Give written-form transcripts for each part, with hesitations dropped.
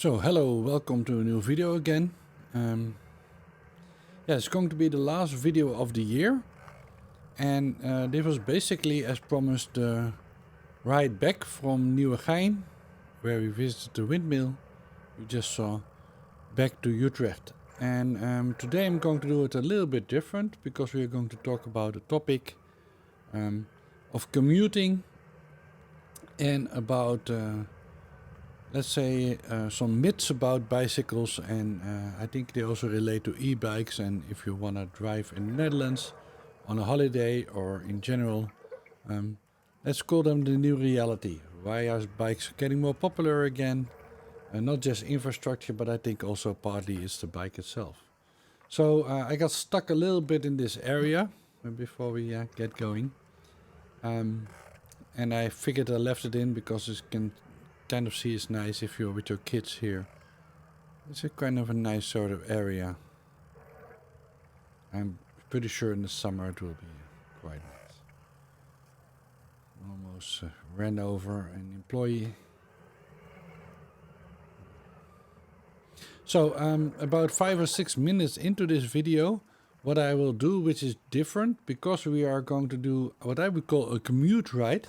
So hello, welcome to a new video again. It's going to be the last video of the year, and this was basically, as promised, the ride back from Nieuwegein, where we visited the windmill we just saw, back to Utrecht. And today I'm going to do it a little bit different, because we are going to talk about the topic of commuting and about let's say some myths about bicycles, and I think they also relate to e-bikes. And if you want to drive in the Netherlands on a holiday or in general, let's call them the new reality. Why are bikes getting more popular again? Not just infrastructure, but I think also partly it's the bike itself. So I got stuck a little bit in this area before we get going. And I figured I left it in because it can kind of see it's nice if you're with your kids here. It's a kind of a nice sort of area. I'm pretty sure in the summer it will be quite nice. Almost ran over an employee. So about 5 or 6 minutes into this video, what I will do, which is different, because we are going to do what I would call a commute ride.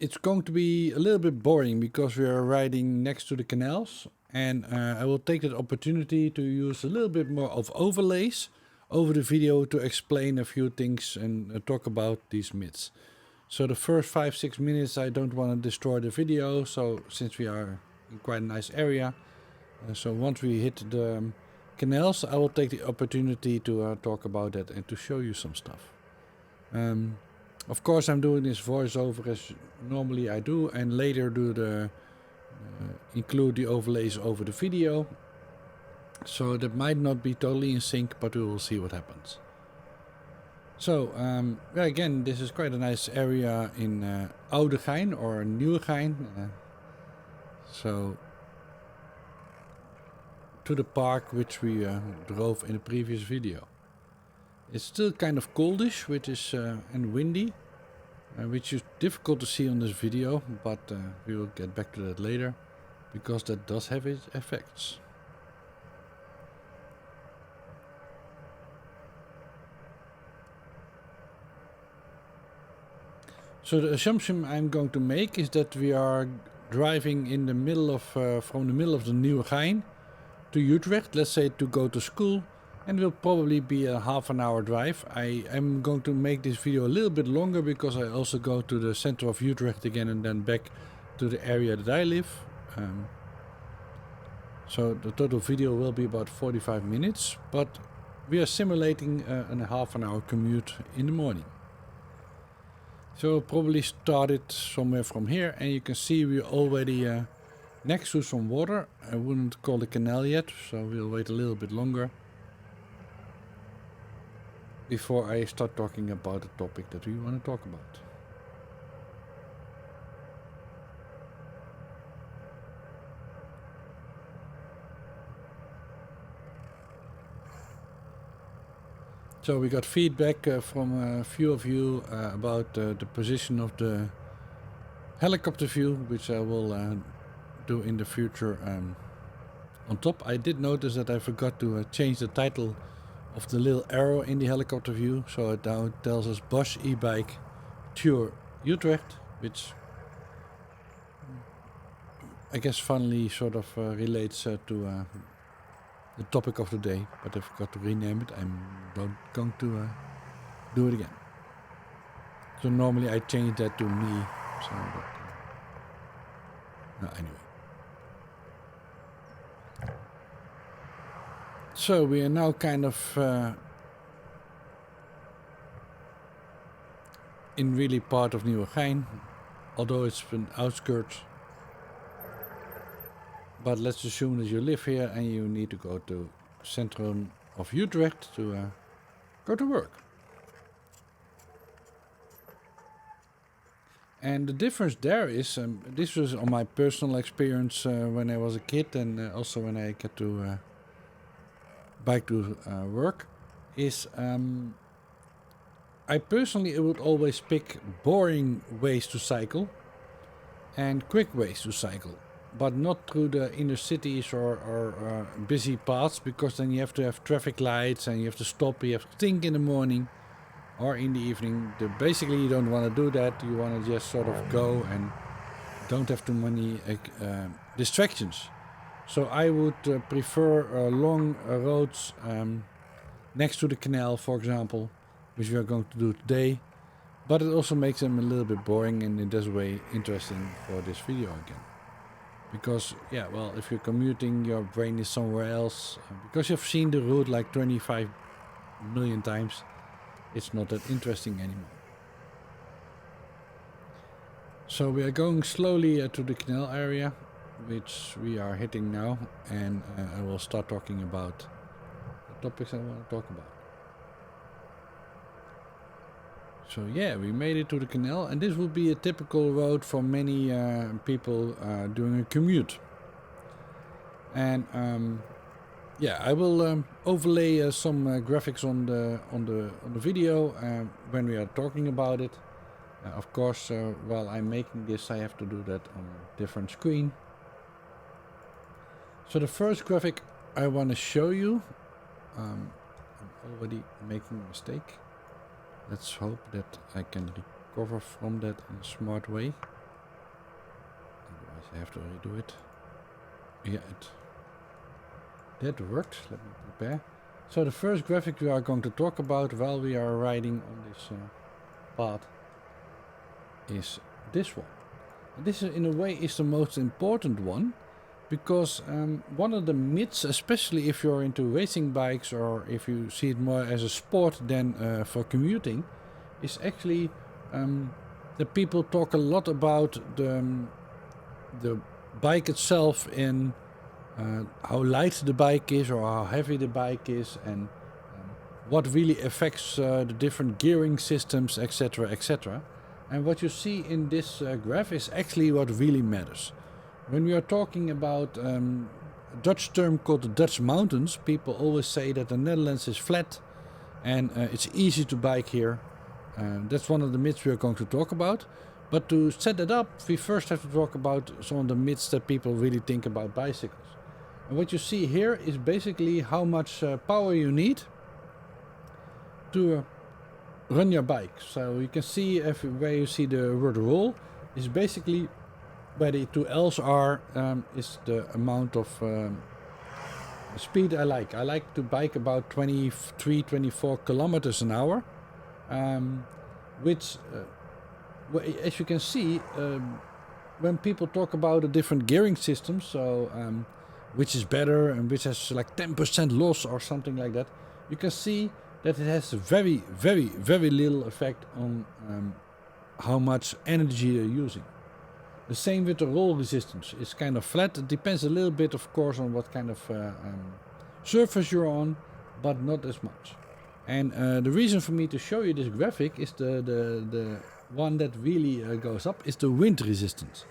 It's going to be a little bit boring because we are riding next to the canals, and I will take that opportunity to use a little bit more of overlays over the video to explain a few things and talk about these myths. So the first 5-6 minutes I don't want to destroy the video, so since we are in quite a nice area, so once we hit the canals I will take the opportunity to talk about that and to show you some stuff. Of course I'm doing this voiceover as normally I do, and later do the include the overlays over the video. So that might not be totally in sync, but we will see what happens. So again, this is quite a nice area in Nieuwegein or Nieuwegein. So to the park which we drove in the previous video. It's still kind of coldish, which is and windy, which is difficult to see on this video, but we will get back to that later, because that does have its effects. So the assumption I'm going to make is that we are driving in the middle of from the middle of the Nieuwegein to Utrecht, let's say to go to school. And it will probably be a half an hour drive. I am going to make this video a little bit longer because I also go to the center of Utrecht again and then back to the area that I live. So the total video will be about 45 minutes, but we are simulating a half an hour commute in the morning. So we'll probably start it somewhere from here, and you can see we're already next to some water. I wouldn't call it canal yet, so we'll wait a little bit longer before I start talking about the topic that we want to talk about. So we got feedback from a few of you about the position of the helicopter view, which I will do in the future on top. I did notice that I forgot to change the title of the little arrow in the helicopter view, so it now tells us Bosch e-bike tour Utrecht, which I guess funnily sort of relates to the topic of the day, but I forgot to rename it. I'm going to do it again. So normally I change that to me, so that, anyway. So we are now kind of in really part of Nieuwegein, although it's an outskirts. But let's assume that you live here and you need to go to centrum of Utrecht to go to work. And the difference there is, this was on my personal experience when I was a kid, and also when I get to bike to work, is I personally would always pick boring ways to cycle and quick ways to cycle. but not through the inner cities or busy paths, because then you have to have traffic lights and you have to stop, you have to think in the morning or in the evening. Basically, you don't want to do that. You want to just sort of go and don't have too many distractions. So I would prefer long roads next to the canal, for example, which we are going to do today. But it also makes them a little bit boring, and in this way interesting for this video again. Because, yeah, well, if you're commuting, your brain is somewhere else. Because you've seen the route like 25 million times, it's not that interesting anymore. So we are going slowly to the canal area, which we are hitting now. And I will start talking about the topics I want to talk about. So yeah, we made it to the canal, and this would be a typical road for many people doing a commute. And yeah, I will overlay some graphics on the video when we are talking about it. Of course, while I'm making this, I have to do that on a different screen. So the first graphic I want to show you, I'm already making a mistake. Let's hope that I can recover from that in a smart way. Otherwise I have to redo it. Yeah, that worked. Let me prepare. So the first graphic we are going to talk about while we are riding on this path is this one. And this in a way is the most important one, because one of the myths, especially if you're into racing bikes or if you see it more as a sport than for commuting, is actually that people talk a lot about the bike itself and how light the bike is or how heavy the bike is, and what really affects the different gearing systems, etc., etc. And what you see in this graph is actually what really matters. When we are talking about a Dutch term called the Dutch mountains, people always say that the Netherlands is flat and it's easy to bike here. That's one of the myths we are going to talk about. But to set it up, we first have to talk about some of the myths that people really think about bicycles. And what you see here is basically how much power you need to run your bike. So you can see where you see the word roll is basically where the two L's are, is the amount of speed I like. I like to bike about 23, 24 kilometers an hour, which, as you can see, when people talk about the different gearing systems, so which is better and which has like 10% loss or something like that, you can see that it has very, very, very little effect on how much energy you're using. The same with the roll resistance. It's kind of flat. It depends a little bit, of course, on what kind of surface you're on, but not as much. And the reason for me to show you this graphic is the one that really goes up is the wind resistance.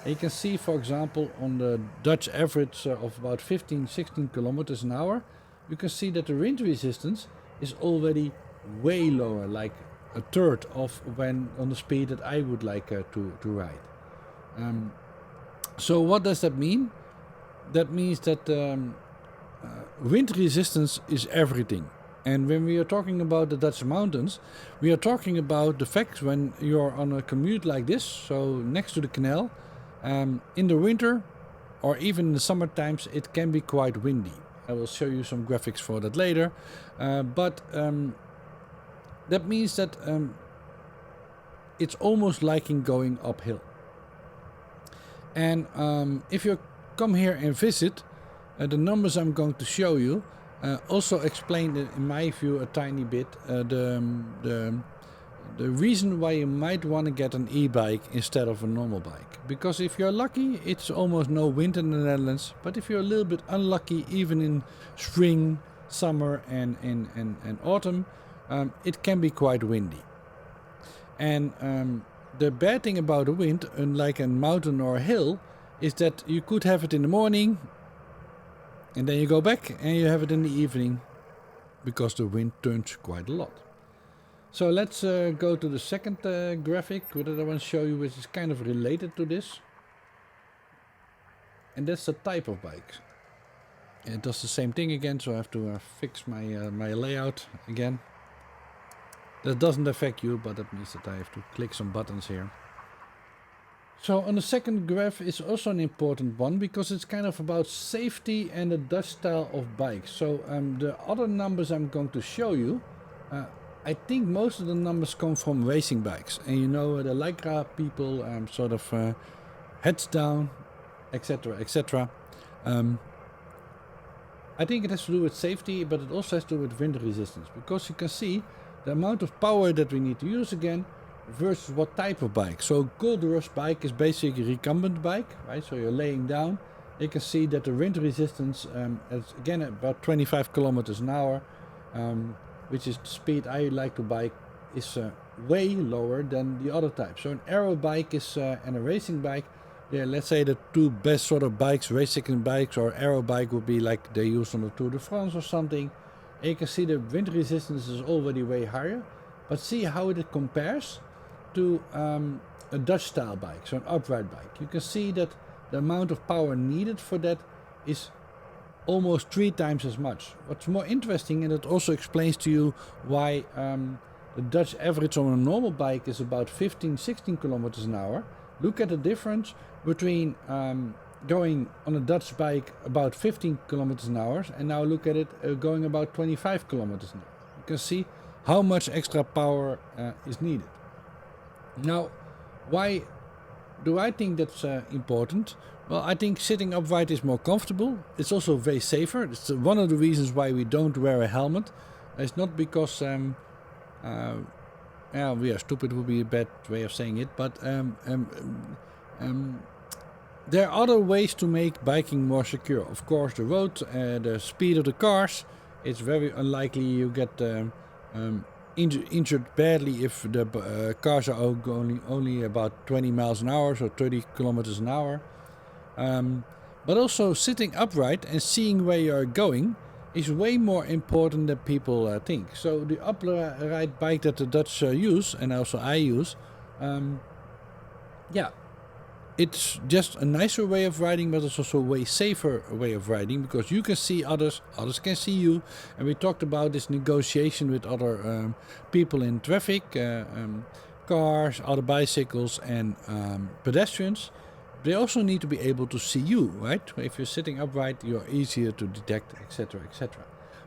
And you can see, for example, on the Dutch average of about 15, 16 kilometers an hour, you can see that the wind resistance is already way lower, like a third of when on the speed that I would like to ride. So what does that mean? That means that wind resistance is everything. And when we are talking about the Dutch mountains, we are talking about the fact when you're on a commute like this, so next to the canal, in the winter or even in the summer times, it can be quite windy. I will show you some graphics for that later. But that means that it's almost like in going uphill. And if you come here and visit, the numbers I'm going to show you also explain, in my view, a tiny bit the reason why you might want to get an e-bike instead of a normal bike. Because if you're lucky, it's almost no wind in the Netherlands. But if you're a little bit unlucky, even in spring, summer and autumn, it can be quite windy. And the bad thing about the wind, unlike a mountain or a hill, is that you could have it in the morning and then you go back and you have it in the evening because the wind turns quite a lot. So let's go to the second graphic that I want to show you, which is kind of related to this. and that's the type of bike. It does the same thing again, so I have to fix my my layout again. That doesn't affect you, but that means that I have to click some buttons here. So on the second graph is also an important one because it's kind of about safety and the Dutch style of bikes. So the other numbers I'm going to show you, I think most of the numbers come from racing bikes. And you know, the Lycra people sort of heads down, etc, etc. I think it has to do with safety, but it also has to do with wind resistance. Because you can see the amount of power that we need to use again versus what type of bike. So Gold Rush bike is basically a recumbent bike, right? So you're laying down. You can see that the wind resistance is again about 25 kilometers an hour, which is the speed I like to bike, is way lower than the other type. So an aero bike is and a racing bike. Yeah, let's say the two best sort of bikes, racing bikes or aero bike, would be like they use on the Tour de France or something. And you can see the wind resistance is already way higher, but see how it compares to a Dutch style bike, so an upright bike. You can see that the amount of power needed for that is almost 3 times as much. What's more interesting, and it also explains to you why the Dutch average on a normal bike is about 15-16 kilometers an hour. Look at the difference between going on a Dutch bike about 15 kilometers an hour, and now look at it going about 25 kilometers an hour. You can see how much extra power is needed. Now, why do I think that's important? Well, I think sitting upright is more comfortable. It's also way safer. It's one of the reasons why we don't wear a helmet. It's not because we are stupid, would be a bad way of saying it, but there are other ways to make biking more secure. Of course, the road, the speed of the cars. It's very unlikely you get injured badly if the cars are going only about 20 miles an hour, so 30 kilometers an hour. But also sitting upright and seeing where you are going is way more important than people think. So the upright bike that the Dutch use, and also I use, it's just a nicer way of riding, but it's also a way safer way of riding because you can see others can see you. And we talked about this negotiation with other people in traffic, cars, other bicycles, and pedestrians. They also need to be able to see you, right? If you're sitting upright, you're easier to detect, etc., etc.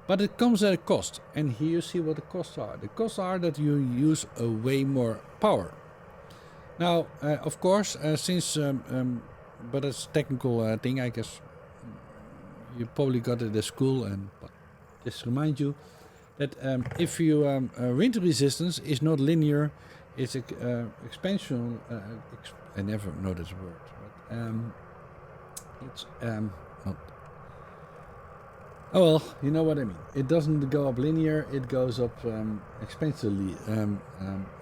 But it comes at a cost, and here you see what the costs are. The costs are that you use way more power. Now, of course, but it's a technical thing, I guess. You probably got it at school, but just to remind you that if you wind resistance is not linear, it's expansional. I never know this word. It's not. Oh well, you know what I mean. It doesn't go up linear; it goes up exponentially,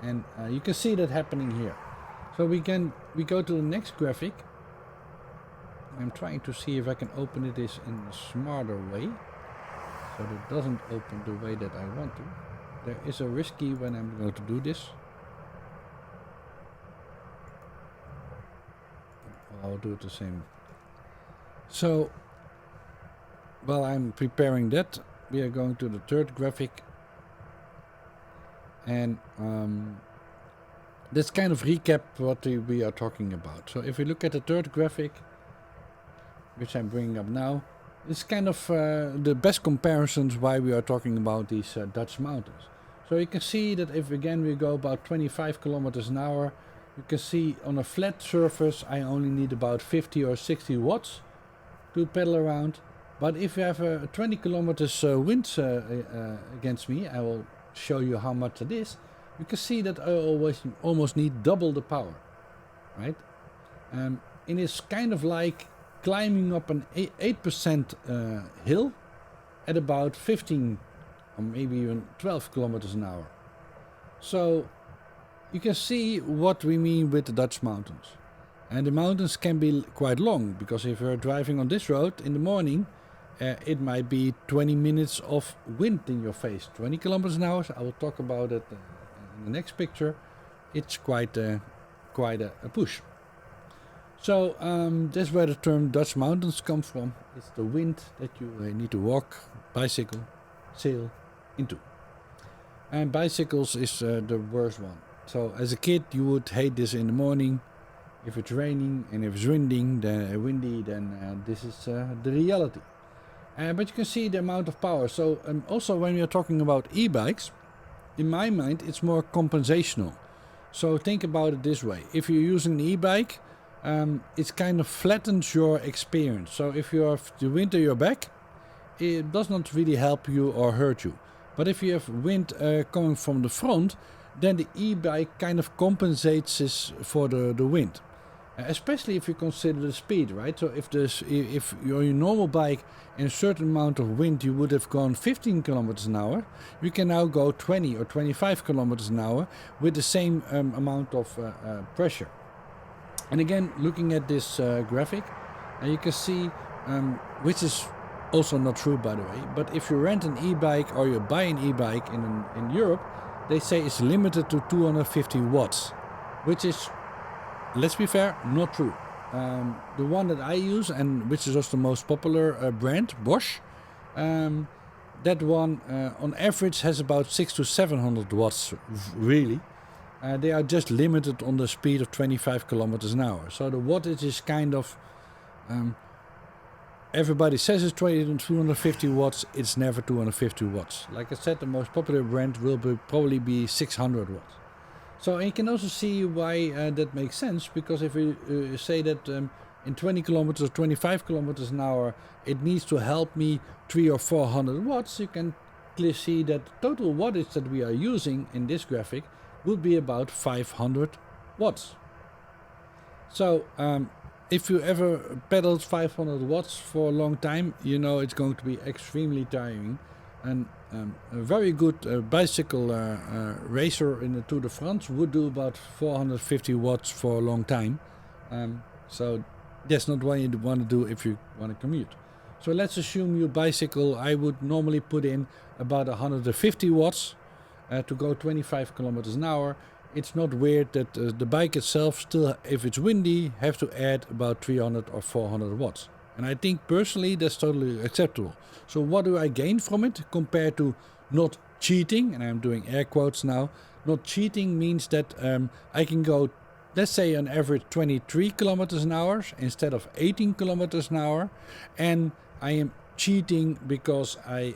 and you can see that happening here. So we go to the next graphic. I'm trying to see if I can open this in a smarter way, so that it doesn't open the way that I want to. There is a risky when I'm going to do this. I'll do it the same. So, while I'm preparing that, we are going to the third graphic, and let's kind of recap what we are talking about. So if we look at the third graphic, which I'm bringing up now, it's kind of the best comparisons why we are talking about these Dutch mountains. So you can see that if again we go about 25 kilometers an hour, you can see on a flat surface I only need about 50 or 60 watts to pedal around. But if you have 20 kilometers wind against me, I will show you how much it is. You can see that I almost need double the power, right? And it's kind of like climbing up an 8% hill at about 15 or maybe even 12 kilometers an hour. So you can see what we mean with the Dutch mountains. And the mountains can be quite long, because if you're driving on this road in the morning, it might be 20 minutes of wind in your face, 20 kilometers an hour. I will talk about it in the next picture. It's quite a push. So that's where the term Dutch mountains come from. It's the wind that you need to walk, bicycle, sail into. And bicycles is the worst one. So as a kid you would hate this in the morning. If it's raining and if it's windy, then this is the reality. But you can see the amount of power. So also when we are talking about e-bikes, in my mind it's more compensational. So think about it this way. If you're using an e-bike, it kind of flattens your experience. So if you have the wind at your back, it does not really help you or hurt you. But if you have wind coming from the front, then the e-bike kind of compensates for the wind. Especially if you consider the speed, right? So if you're your normal bike in a certain amount of wind, you would have gone 15 kilometers an hour. You can now go 20 or 25 kilometers an hour with the same amount of pressure. And again, looking at this graphic, you can see, which is also not true by the way, but if you rent an e-bike or you buy an e-bike in Europe, they say it's limited to 250 watts, which is, let's be fair, not true. The one that I use, and which is also the most popular brand, Bosch, that one on average has about 600 to 700 watts, really. They are just limited on the speed of 25 kilometers an hour. So the wattage is kind of, everybody says it's 250 watts, it's never 250 watts. Like I said, the most popular brand will probably be 600 watts. So you can also see why that makes sense, because if you say that in 20 kilometers or 25 kilometers an hour it needs to help me 300 or 400 watts, you can clearly see that the total wattage that we are using in this graphic would be about 500 watts. So if you ever pedaled 500 watts for a long time, you know it's going to be extremely tiring. And a very good bicycle racer in the Tour de France would do about 450 watts for a long time. So that's not what you want to do if you want to commute. So let's assume you bicycle. I would normally put in about 150 watts to go 25 kilometers an hour. It's not weird that the bike itself still, if it's windy, have to add about 300 or 400 watts. And I think personally that's totally acceptable. So what do I gain from it compared to not cheating? And I'm doing air quotes now. Not cheating means that I can go, let's say on average 23 kilometers an hour instead of 18 kilometers an hour. And I am cheating because I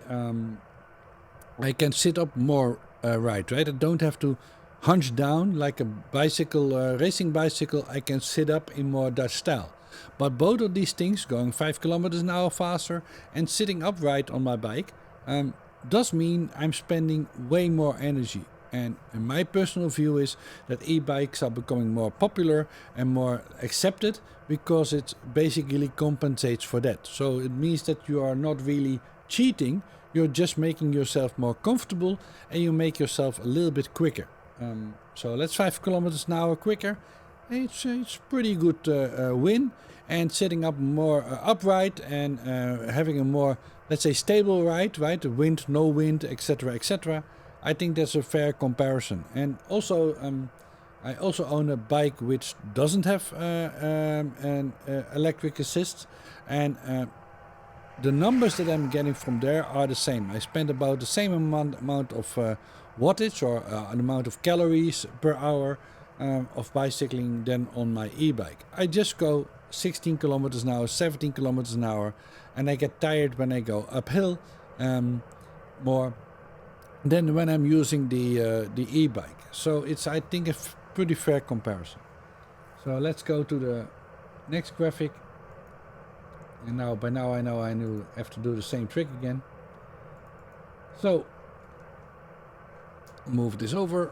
can sit up more right? I don't have to hunch down like a bicycle, racing bicycle. I can sit up in more Dutch style. But both of these things, going 5 kilometers an hour faster and sitting upright on my bike, does mean I'm spending way more energy. And my personal view is that e-bikes are becoming more popular and more accepted because it basically compensates for that. So it means that you are not really cheating, you're just making yourself more comfortable and you make yourself a little bit quicker. So let's 5 kilometers an hour quicker. It's pretty good win. And sitting up more upright and having a more, let's say, stable ride, right? The wind, no wind, etc., etc. I think that's a fair comparison. And also, I also own a bike which doesn't have an electric assist, and the numbers that I'm getting from there are the same. I spend about the same amount of wattage or an amount of calories per hour of bicycling than on my e-bike. I just go 16 kilometers an hour, 17 kilometers an hour, and I get tired when I go uphill more than when I'm using the e-bike. So it's, I think, a pretty fair comparison. So let's go to the next graphic. And now, by now I know I have to do the same trick again. So move this over.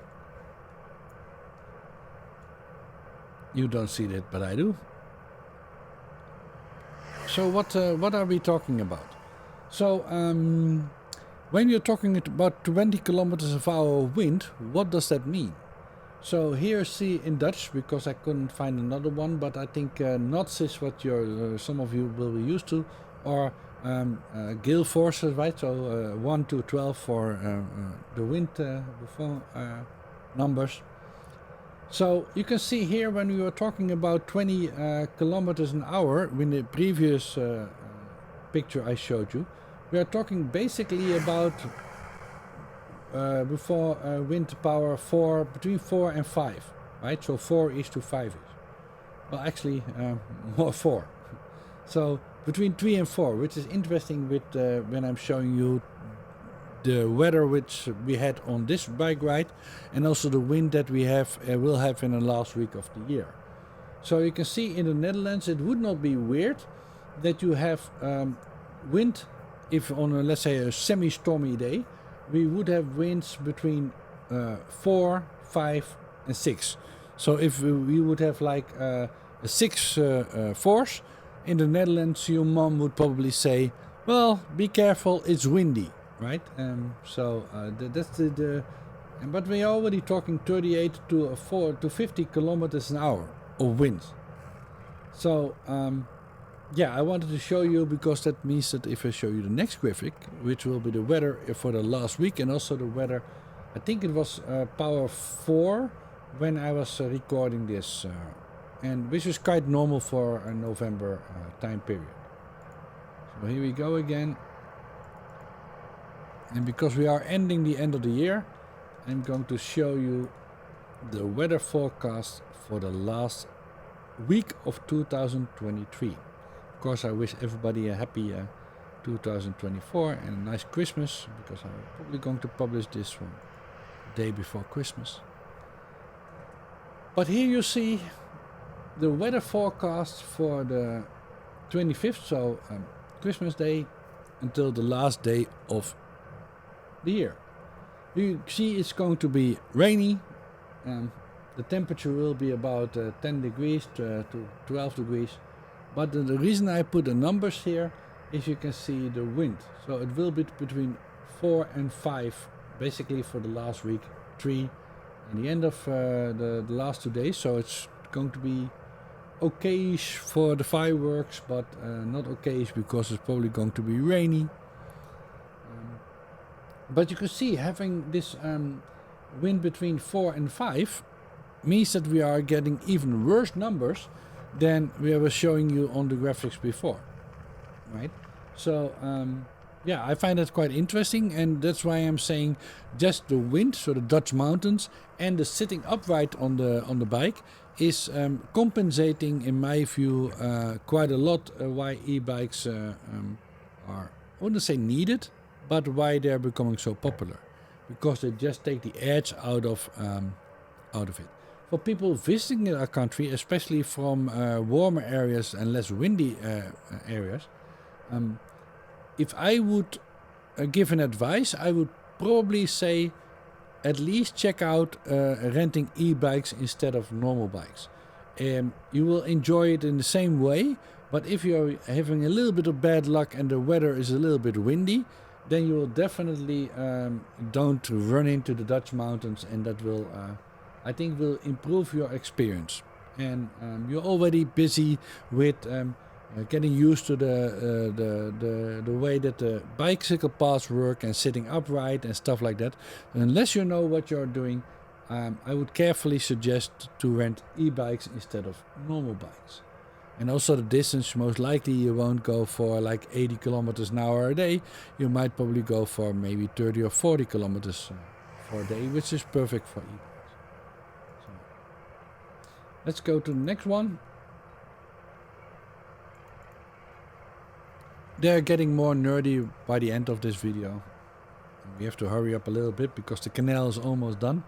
You don't see that, but I do. So what are we talking about? So when you're talking about 20 kilometers of hour wind, what does that mean? So here see in Dutch, because I couldn't find another one, but I think knots is what some of you will be used to, or gale forces, right? So 1 to 12 for the wind numbers. So you can see here when we were talking about 20 kilometers an hour in the previous picture I showed you, we are talking basically about before wind power 4, between 4 and 5, right? So 4 is to 5 is. Well, actually more 4. So between 3 and 4, which is interesting with when I'm showing you the weather which we had on this bike ride, and also the wind that we have will have in the last week of the year. So you can see in the Netherlands it would not be weird that you have wind if on a, let's say a semi-stormy day we would have winds between 4, 5 and 6. So if we would have like a 6 force in the Netherlands, your mom would probably say, well, be careful, it's windy, right? That's the but we're already talking 38 to 50 kilometers an hour of wind. So yeah, I wanted to show you because that means that if I show you the next graphic, which will be the weather for the last week and also the weather, I think it was power 4 when I was recording this, and which is quite normal for a November time period. So here we go again. And because we are ending the end of the year, I'm going to show you the weather forecast for the last week of 2023. Of course, I wish everybody a happy 2024 and a nice Christmas, because I'm probably going to publish this one the day before Christmas. But here you see the weather forecast for the 25th, so Christmas Day, until the last day of the year. You see it's going to be rainy. The temperature will be about 10 degrees to 12 degrees. But the reason I put the numbers here is you can see the wind. So it will be between 4 and 5, basically for the last week, 3 and the end of the last 2 days. So it's going to be okayish for the fireworks, but not okayish because it's probably going to be rainy. But you can see having this wind between 4 and 5 means that we are getting even worse numbers than we were showing you on the graphics before, right? So yeah, I find that quite interesting, and that's why I'm saying just the wind, so the Dutch mountains, and the sitting upright on the bike is compensating, in my view, quite a lot why e-bikes are, I wouldn't say needed, but why they're becoming so popular, because they just take the edge out of it. For people visiting our country, especially from warmer areas and less windy areas, if I would give an advice, I would probably say at least check out renting e-bikes instead of normal bikes. You will enjoy it in the same way, but if you're having a little bit of bad luck and the weather is a little bit windy, then you will definitely don't run into the Dutch mountains, and that will I think will improve your experience. And you're already busy with getting used to the way that the bicycle paths work and sitting upright and stuff like that. Unless you know what you're doing, I would carefully suggest to rent e-bikes instead of normal bikes. And also the distance, most likely you won't go for like 80 kilometers an hour a day. You might probably go for maybe 30 or 40 kilometers for a day, which is perfect for e-bikes. So, let's go to the next one. They're getting more nerdy by the end of this video. We have to hurry up a little bit because the canal is almost done.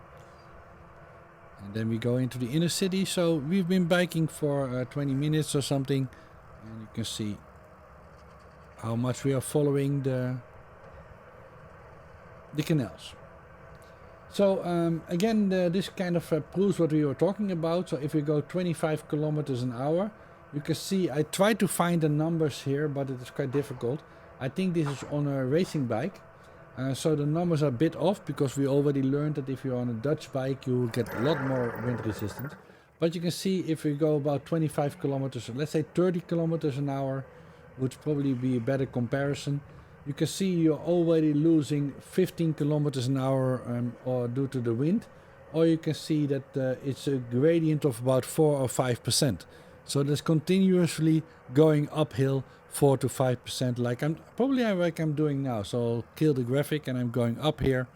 And then we go into the inner city. So we've been biking for 20 minutes or something. And you can see how much we are following the canals. So again, this kind of proves what we were talking about. So if we go 25 kilometers an hour, you can see I tried to find the numbers here, but it is quite difficult. I think this is on a racing bike. So the numbers are a bit off, because we already learned that if you're on a Dutch bike you will get a lot more wind resistance. But you can see if we go about 25 kilometers, let's say 30 kilometers an hour, would probably be a better comparison. You can see you're already losing 15 kilometers an hour or due to the wind, or you can see that it's a gradient of about 4 or 5%. So that's continuously going uphill 4 to 5%, like I'm doing now. So I'll kill the graphic and I'm going up here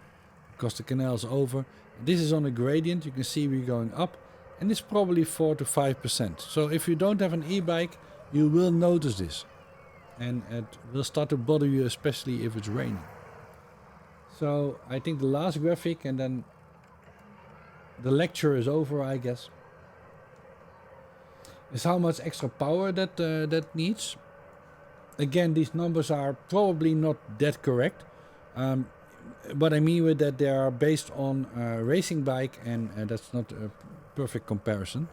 because the canal is over. This is on a gradient. You can see we're going up, and it's probably 4 to 5%. So if you don't have an e-bike, you will notice this, and it will start to bother you, especially if it's raining. So I think the last graphic, and then the lecture is over, I guess, is how much extra power that needs. Again, these numbers are probably not that correct. What I mean with that, they are based on a racing bike, and that's not a perfect comparison.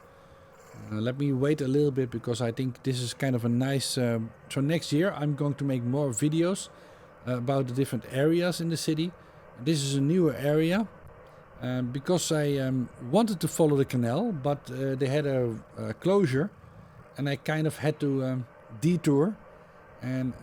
Let me wait a little bit, because I think this is kind of a nice... so next year I'm going to make more videos about the different areas in the city. This is a newer area, because I wanted to follow the canal, but they had a closure, and I kind of had to detour. And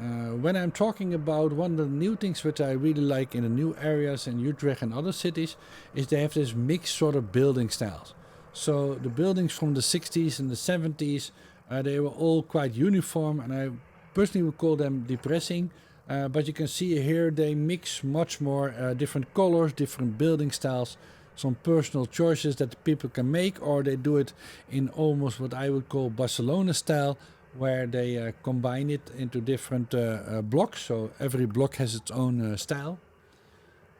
when I'm talking about one of the new things which I really like in the new areas in Utrecht and other cities, is they have this mixed sort of building styles. So the buildings from the 60s and the 70s, they were all quite uniform, and I personally would call them depressing. But you can see here they mix much more different colors, different building styles, some personal choices that the people can make, or they do it in almost what I would call Barcelona style, where they combine it into different blocks. So every block has its own style.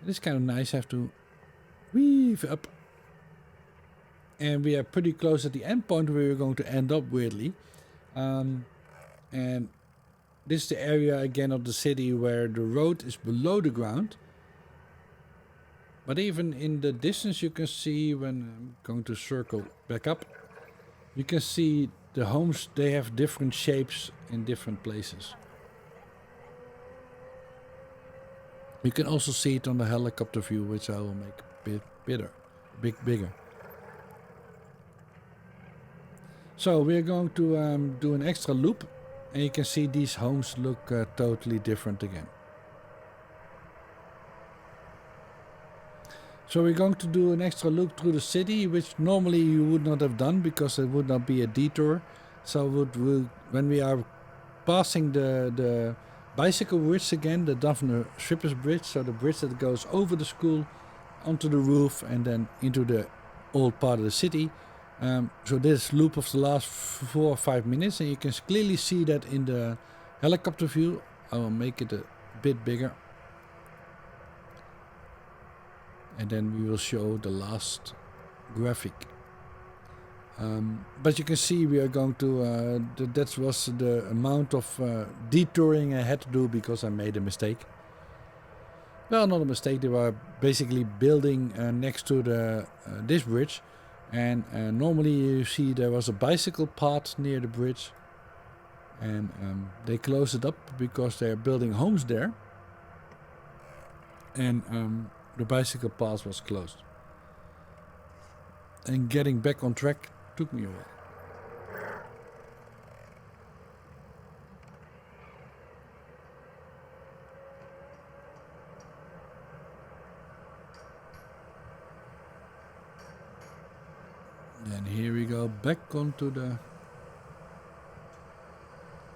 It is kind of nice. I have to weave up. And we are pretty close at the end point where we're going to end up, weirdly. And this is the area again of the city where the road is below the ground. But even in the distance you can see, when I'm going to circle back up, you can see the homes, they have different shapes in different places. You can also see it on the helicopter view, which I will make a bit bigger. So we're going to do an extra loop, and you can see these homes look totally different again. So we're going to do an extra loop through the city, which normally you would not have done because it would not be a detour. So when we are passing the bicycle bridge again, the Daphne Schippers Bridge, so the bridge that goes over the school, onto the roof, and then into the old part of the city. So this loop of the last 4 or 5 minutes, and you can clearly see that in the helicopter view. I will make it a bit bigger. And then we will show the last graphic. But you can see we are going to, that was the amount of detouring I had to do because I made a mistake. Well, not a mistake, they were basically building next to this bridge. And normally you see there was a bicycle path near the bridge. And they closed it up because they're building homes there. And the bicycle path was closed. And getting back on track took me a while. And here we go back onto the...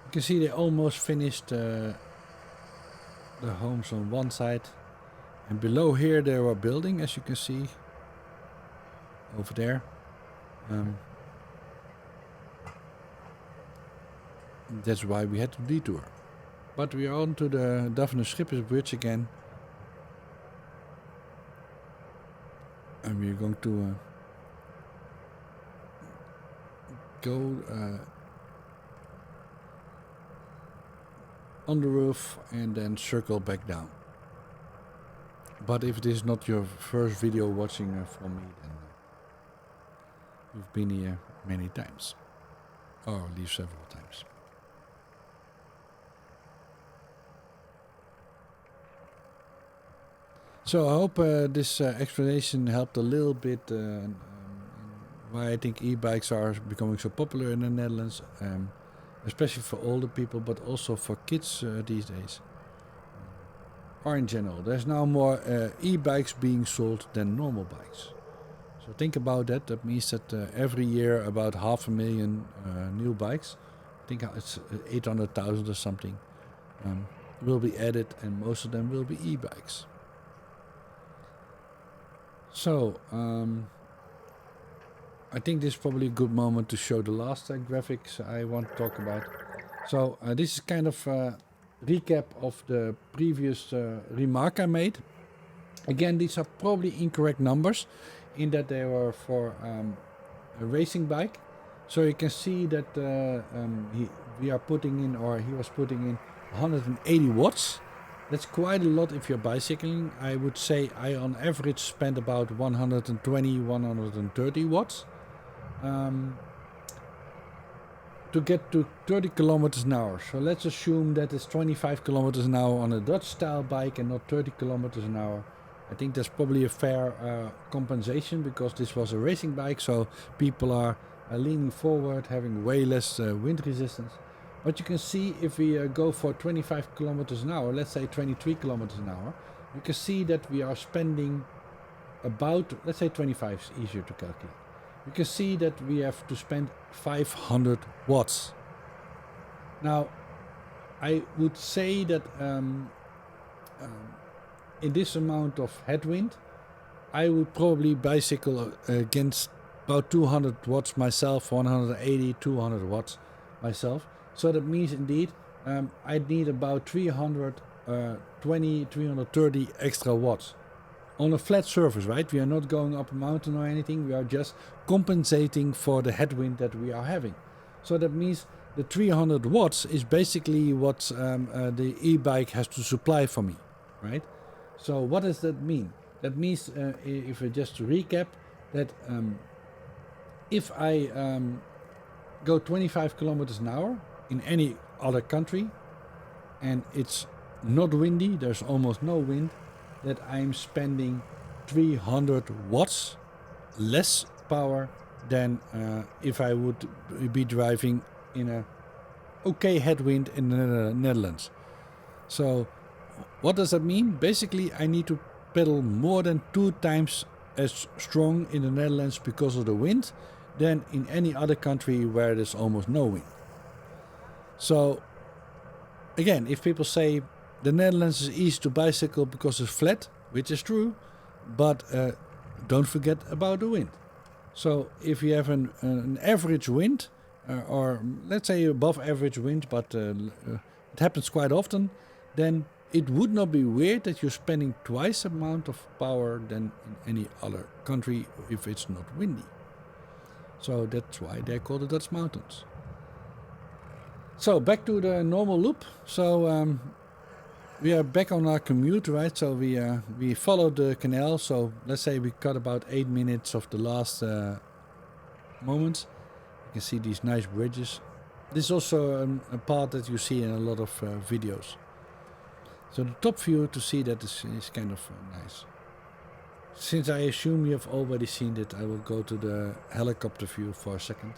You can see they almost finished the homes on one side. And below here they were building, as you can see. Over there. That's why we had to detour. But we are on to the Daphne Schippers Bridge again. And we're going to go on the roof and then circle back down. But if this is not your first video watching from me, then you've been here many times. Or at least several times. So I hope this explanation helped a little bit why I think e-bikes are becoming so popular in the Netherlands. Especially for older people, but also for kids these days. Or in general, there's now more e-bikes being sold than normal bikes. So think about that. That means that every year about 500,000 new bikes, I think it's 800,000 or something, will be added, and most of them will be e-bikes. So I think this is probably a good moment to show the last graphics I want to talk about. So this is kind of a recap of the previous remark I made. Again, these are probably incorrect numbers in that they were for a racing bike. So you can see that we are putting in, or he was putting in 180 watts. That's quite a lot if you're bicycling. I would say I on average spend about 120, 130 watts to get to 30 kilometers an hour. So let's assume that it's 25 kilometers an hour on a Dutch style bike and not 30 kilometers an hour. I think that's probably a fair compensation, because this was a racing bike, so people are leaning forward, having way less wind resistance. But you can see if we go for 25 kilometers an hour, let's say 23 kilometers an hour, you can see that we are spending about, let's say 25 is easier to calculate. You can see that we have to spend 500 watts. Now, I would say that in this amount of headwind, I would probably bicycle against about 200 watts myself, 180, 200 watts myself. So that means indeed I'd need about 320, 330 extra watts on a flat surface, right? We are not going up a mountain or anything. We are just compensating for the headwind that we are having. So that means the 300 watts is basically what the e-bike has to supply for me, right? So what does that mean? That means, if I just recap, that if I go 25 kilometers an hour in any other country and it's not windy, there's almost no wind, that I'm spending 300 watts less power than if I would be driving in a okay headwind in the Netherlands. So what does that mean? Basically, I need to pedal more than 2 times as strong in the Netherlands because of the wind than in any other country where there's almost no wind. So again, if people say the Netherlands is easy to bicycle because it's flat, which is true, but don't forget about the wind. So if you have an average wind, or let's say above average wind, but it happens quite often, then it would not be weird that you're spending twice the amount of power than in any other country if it's not windy. So that's why they're called the Dutch mountains. So back to the normal loop. So we are back on our commute, right? So we followed the canal. So let's say we cut about 8 minutes of the last moments. You can see these nice bridges. This is also a part that you see in a lot of videos. So the top view to see that is kind of nice. Since I assume you have already seen it, I will go to the helicopter view for a second.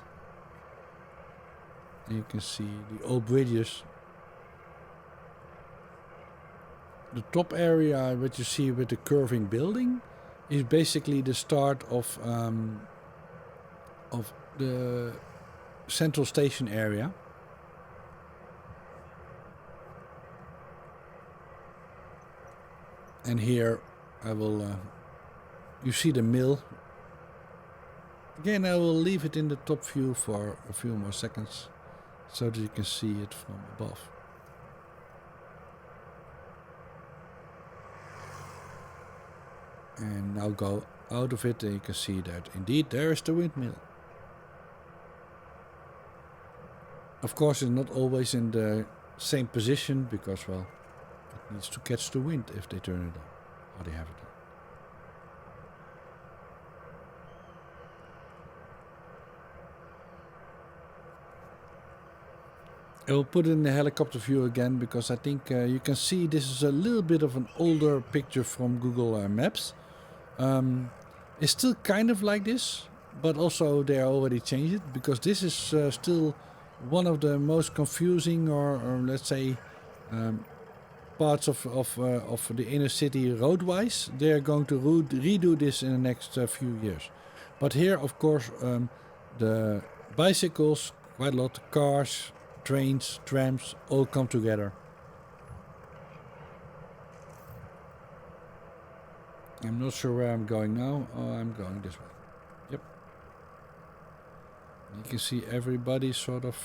And you can see the old bridges. The top area, what you see with the curving building, is basically the start of the central station area. And here I will, you see the mill. Again, I will leave it in the top view for a few more seconds so that you can see it from above. And now go out of it and you can see that indeed there is the windmill. Of course, it's not always in the same position because, well, it needs to catch the wind if they turn it on, or they have it on. I will put it in the helicopter view again because I think you can see this is a little bit of an older picture from Google Maps. It's still kind of like this, but also they already changed it because this is still one of the most confusing or let's say parts of the inner city road-wise. They are going to redo this in the next few years. But here, of course, the bicycles, quite a lot, cars, trains, trams, all come together. I'm not sure where I'm going now. Oh, I'm going this way. Yep. You can see everybody sort of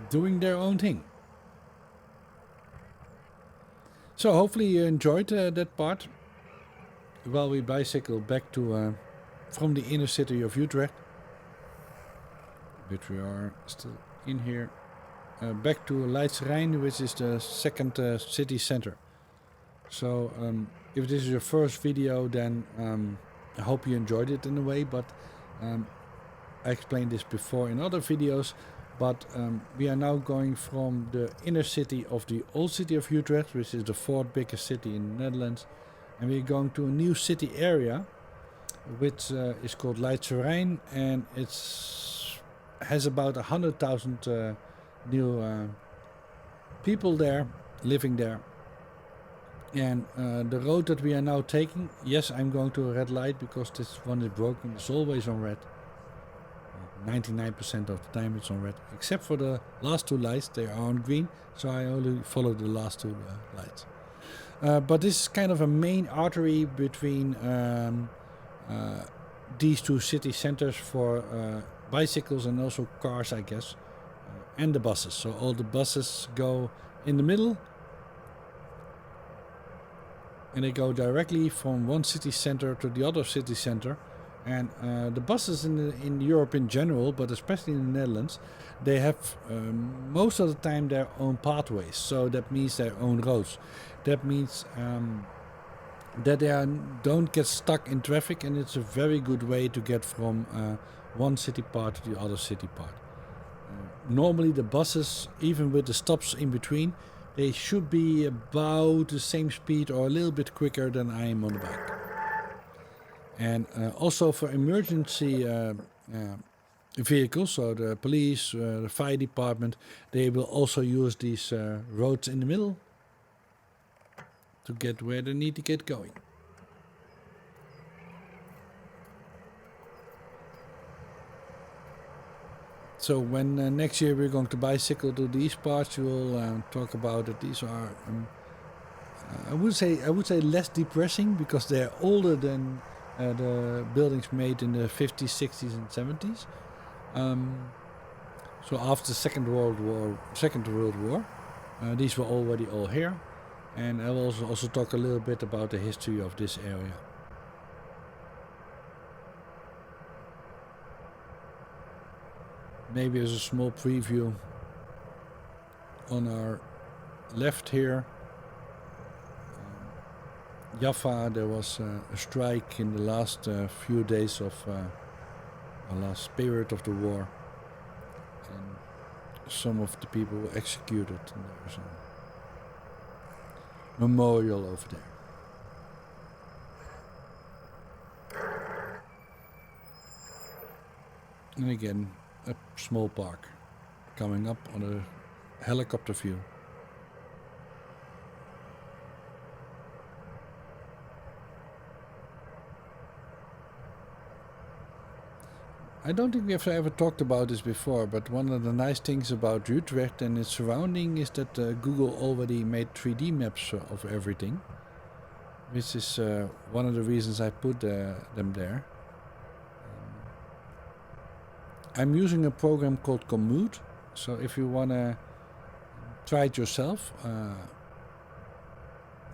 doing their own thing. So hopefully you enjoyed that part while we bicycle back to from the inner city of Utrecht, which we are still in here, back to Nieuwegein, which is the second city center. So if this is your first video, then I hope you enjoyed it in a way, but I explained this before in other videos, but we are now going from the inner city of the old city of Utrecht, which is the fourth biggest city in the Netherlands, and we're going to a new city area, which is called Nieuwegein, and it's has about 100,000 new people there, living there. And the road that we are now taking, yes, I'm going to a red light because this one is broken. It's always on red. 99% of the time it's on red, except for the last two lights. They are on green, so I only follow the last two lights. But this is kind of a main artery between these two city centers for bicycles and also cars, I guess, and the buses. So all the buses go in the middle, and they go directly from one city center to the other city center. And the buses in Europe in general, but especially in the Netherlands, they have most of the time their own pathways. So that means their own roads. That means that they don't get stuck in traffic, and it's a very good way to get from one city part to the other city part. Normally the buses, even with the stops in between, they should be about the same speed or a little bit quicker than I am on the bike. And also for emergency vehicles, so the police, the fire department, they will also use these roads in the middle to get where they need to get going. So when next year we're going to bicycle to these parts, we'll talk about it. These are, I would say less depressing because they're older than the buildings made in the 50s, 60s, and 70s. So after the Second World War, these were already all here, and I will also talk a little bit about the history of this area. Maybe as a small preview, on our left here, Jaffa, there was a strike in the last few days of the last period of the war, and some of the people were executed, and there's a memorial over there. And again, a small park coming up on a helicopter view. I don't think we have ever talked about this before, but one of the nice things about Utrecht and its surrounding is that Google already made 3D maps of everything, which is one of the reasons I put them there. I'm using a program called Commute, so if you want to try it yourself,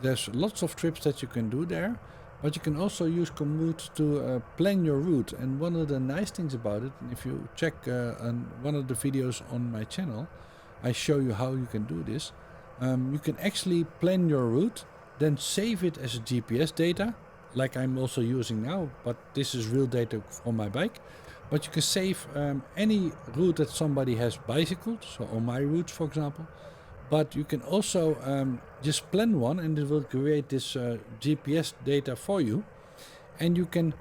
there's lots of trips that you can do there. But you can also use Commute to plan your route. And one of the nice things about it, if you check on one of the videos on my channel, I show you how you can do this. You can actually plan your route, then save it as GPS data, like I'm also using now, but this is real data from my bike. But you can save any route that somebody has bicycled, so on my routes, for example. But you can also just plan one, and it will create this GPS data for you. And you can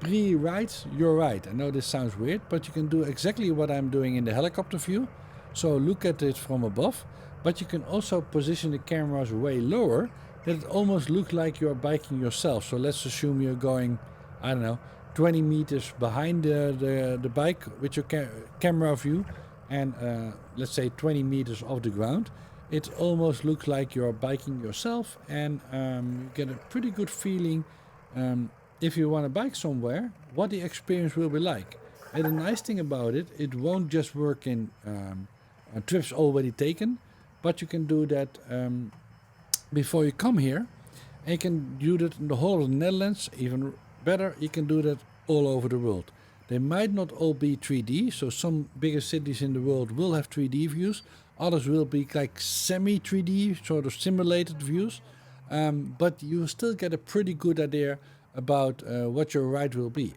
pre-write your ride. I know this sounds weird, but you can do exactly what I'm doing in the helicopter view. So look at it from above. But you can also position the cameras way lower, that it almost looks like you're biking yourself. So let's assume you're going, I don't know, 20 meters behind the bike with your camera view and let's say 20 meters off the ground, it almost looks like you're biking yourself, and you get a pretty good feeling if you want to bike somewhere, what the experience will be like. And the nice thing about it, it won't just work in trips already taken, but you can do that before you come here, and you can do that in the whole of the Netherlands. Even better, you can do that all over the world. They might not all be 3D, so some bigger cities in the world will have 3D views. Others will be like semi-3D, sort of simulated views. But you still get a pretty good idea about what your ride will be.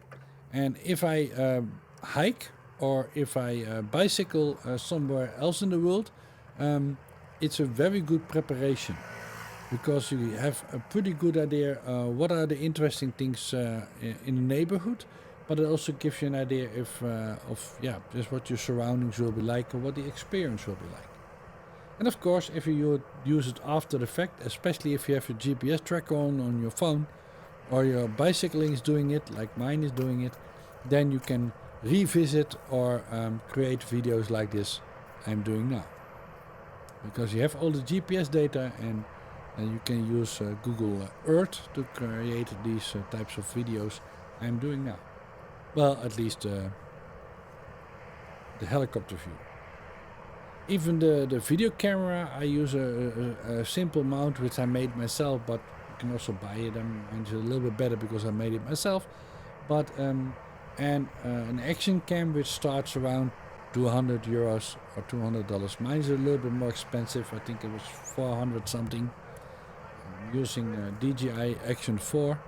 And if I hike or if I bicycle somewhere else in the world, it's a very good preparation, because you have a pretty good idea what are the interesting things in the neighborhood, but it also gives you an idea of just what your surroundings will be like or what the experience will be like. And of course, if you use it after the fact, especially if you have your GPS tracker on your phone, or your bicycling is doing it, like mine is doing it, then you can revisit or create videos like this I'm doing now. Because you have all the GPS data, and you can use Google Earth to create these types of videos I'm doing now. Well, at least the helicopter view. Even the video camera, I use a simple mount which I made myself, but you can also buy it, and mine's a little bit better because I made it myself. But an action cam which starts around €200 or $200. Mine's a little bit more expensive. I think it was 400 something. I'm using DJI Action 4,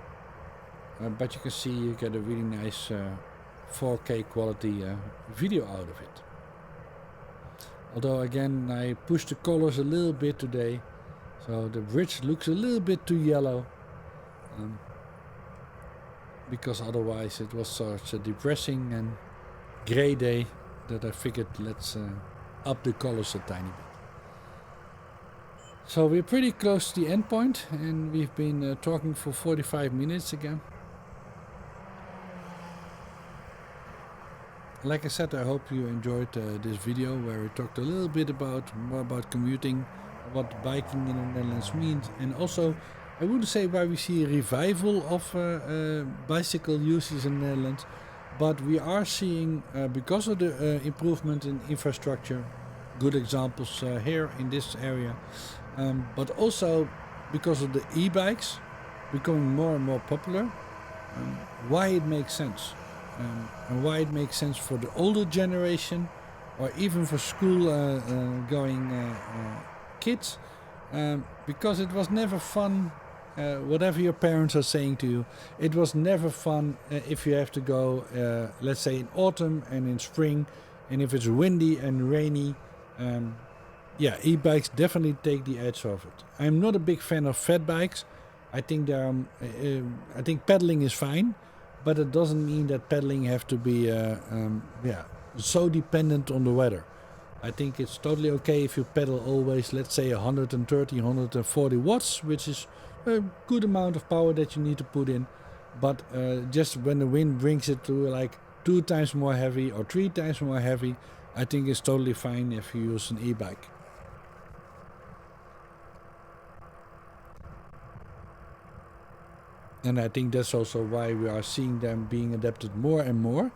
but you can see you get a really nice 4K quality video out of it. Although again, I pushed the colors a little bit today, so the bridge looks a little bit too yellow, because otherwise it was such a depressing and grey day that I figured let's up the colors a tiny bit. So we're pretty close to the end point, and we've been talking for 45 minutes again. Like I said, I hope you enjoyed this video where we talked a little bit more about commuting, what biking in the Netherlands means, and also I wouldn't say why we see a revival of bicycle uses in the Netherlands, but we are seeing, because of the improvement in infrastructure, good examples here in this area, but also because of the e-bikes becoming more and more popular, why it makes sense. And why it makes sense for the older generation, or even for school going kids, because it was never fun, whatever your parents are saying to you, it was never fun if you have to go, let's say in autumn and in spring, and if it's windy and rainy. E-bikes definitely take the edge off it. I'm not a big fan of fat bikes. I think I think pedaling is fine, but it doesn't mean that pedaling have to be so dependent on the weather. I think it's totally okay if you pedal always, let's say 130, 140 watts, which is a good amount of power that you need to put in. But just when the wind brings it to like 2 times more heavy or 3 times more heavy, I think it's totally fine if you use an e-bike. And I think that's also why we are seeing them being adapted more and more.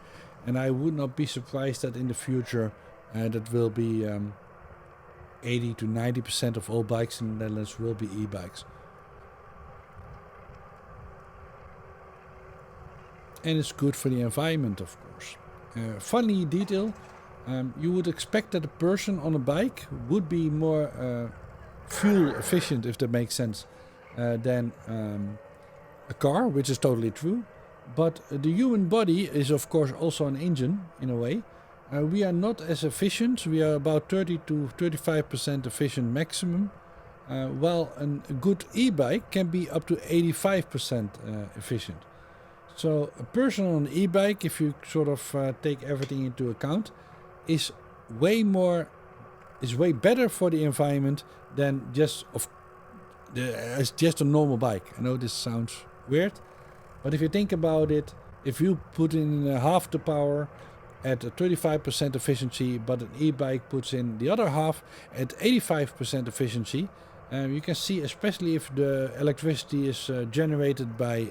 And I would not be surprised that in the future that will be 80 to 90% of all bikes in the Netherlands will be e-bikes. And it's good for the environment, of course. Funny detail, you would expect that a person on a bike would be more fuel efficient, if that makes sense, than a car, which is totally true. But the human body is of course also an engine in a way. We are not as efficient. We are about 30 to 35% efficient maximum, while a good e-bike can be up to 85% efficient. So a person on an e-bike, if you sort of take everything into account, is way better for the environment than just a normal bike. I know this sounds weird, but if you think about it, if you put in half the power at a 35% efficiency, but an e-bike puts in the other half at 85% efficiency, you can see, especially if the electricity is generated by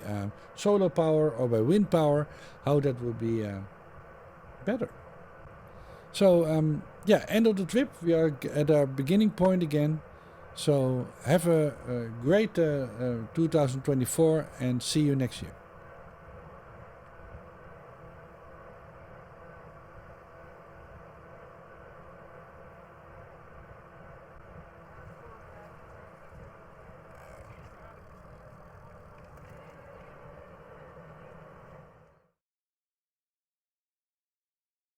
solar power or by wind power, how that will be better. So yeah, end of the trip. We are at our beginning point again. So have a great 2024 and see you next year.